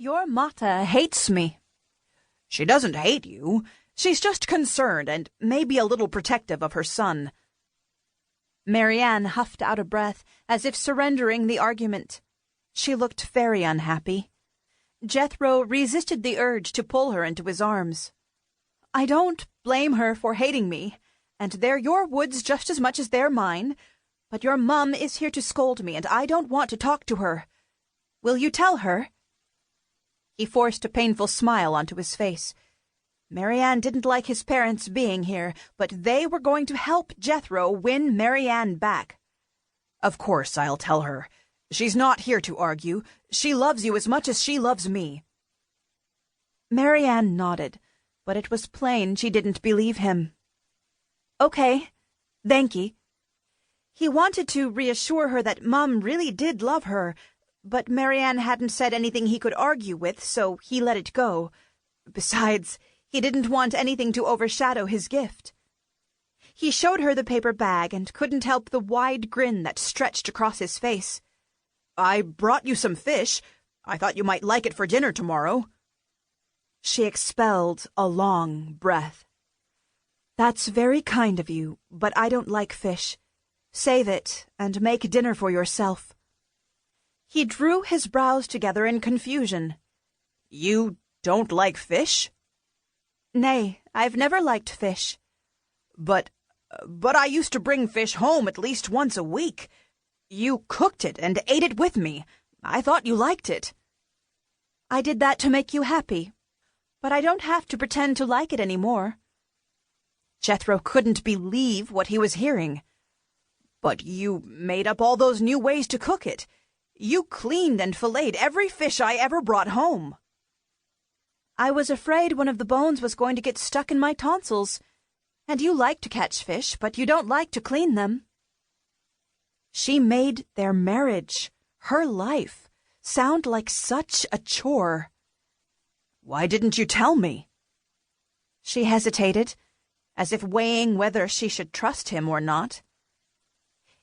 Your Mata hates me. She doesn't hate you. She's just concerned and maybe a little protective of her son. Marianne huffed out a breath, as if surrendering the argument. She looked very unhappy. Jethro resisted the urge to pull her into his arms. I don't blame her for hating me, and they're your woods just as much as they're mine, but your mum is here to scold me, and I don't want to talk to her. Will you tell her? He forced a painful smile onto his face. Marianne didn't like his parents being here, but they were going to help Jethro win Marianne back. Of course I'll tell her. She's not here to argue. She loves you as much as she loves me. Marianne nodded, but it was plain she didn't believe him. Okay, thank ye. He wanted to reassure her that Mum really did love her, but Marianne hadn't said anything he could argue with, so he let it go. Besides, he didn't want anything to overshadow his gift. He showed her the paper bag and couldn't help the wide grin that stretched across his face. I brought you some fish. I thought you might like it for dinner tomorrow. She expelled a long breath. That's very kind of you, but I don't like fish. Save it and make dinner for yourself. He drew his brows together in confusion. You don't like fish? Nay, I've never liked fish. But I used to bring fish home at least once a week. You cooked it and ate it with me. I thought you liked it. I did that to make you happy, but I don't have to pretend to like it anymore. Jethro couldn't believe what he was hearing. But you made up all those new ways to cook it. You cleaned and filleted every fish I ever brought home. I was afraid one of the bones was going to get stuck in my tonsils. And you like to catch fish, but you don't like to clean them. She made their marriage, her life, sound like such a chore. Why didn't you tell me? She hesitated, as if weighing whether she should trust him or not.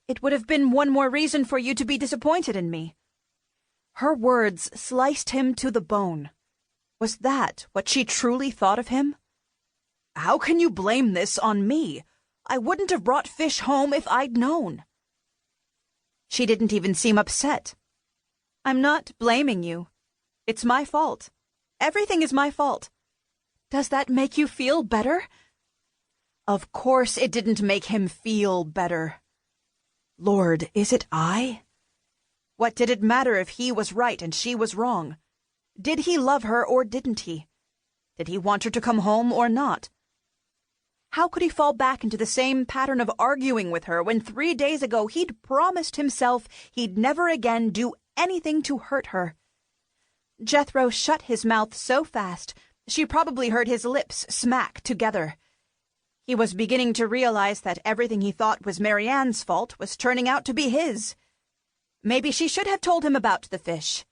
It would have been one more reason for you to be disappointed in me. Her words sliced him to the bone. Was that what she truly thought of him? How can you blame this on me? I wouldn't have brought fish home if I'd known. She didn't even seem upset. I'm not blaming you. It's my fault. Everything is my fault. Does that make you feel better? Of course it didn't make him feel better. Lord, is it I? What did it matter if he was right and she was wrong? Did he love her or didn't he? Did he want her to come home or not? How could he fall back into the same pattern of arguing with her when 3 days ago he'd promised himself he'd never again do anything to hurt her? Jethro shut his mouth so fast she probably heard his lips smack together. He was beginning to realize that everything he thought was Marianne's fault was turning out to be his. Maybe she should have told him about the fish.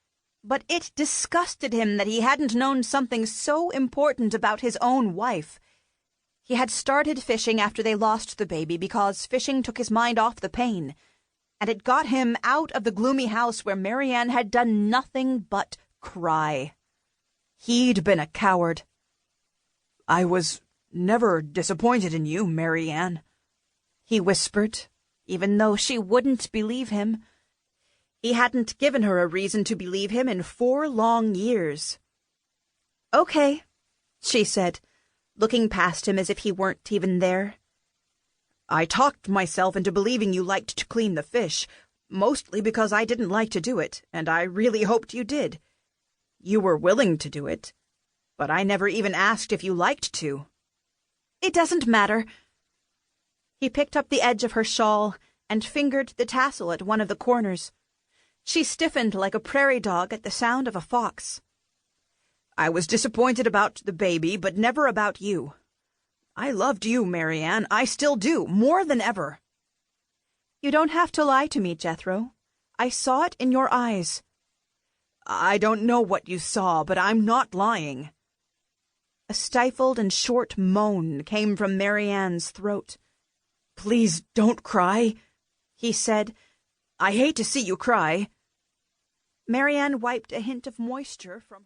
But it disgusted him that he hadn't known something so important about his own wife. He had started fishing after they lost the baby because fishing took his mind off the pain, and it got him out of the gloomy house where Marianne had done nothing but cry. He'd been a coward. I was never disappointed in you, Marianne, he whispered, even though she wouldn't believe him. He hadn't given her a reason to believe him in 4 long years. Okay, she said, looking past him as if he weren't even there. I talked myself into believing you liked to clean the fish, mostly because I didn't like to do it, and I really hoped you did. You were willing to do it, but I never even asked if you liked to. It doesn't matter. He picked up the edge of her shawl and fingered the tassel at one of the corners. She stiffened like a prairie dog at the sound of a fox. I was disappointed about the baby, but never about you. I loved you, Marianne. I still do, more than ever. You don't have to lie to me, Jethro. I saw it in your eyes. I don't know what you saw, but I'm not lying. A stifled and short moan came from Marianne's throat. Please don't cry, he said. I hate to see you cry. Marianne wiped a hint of moisture from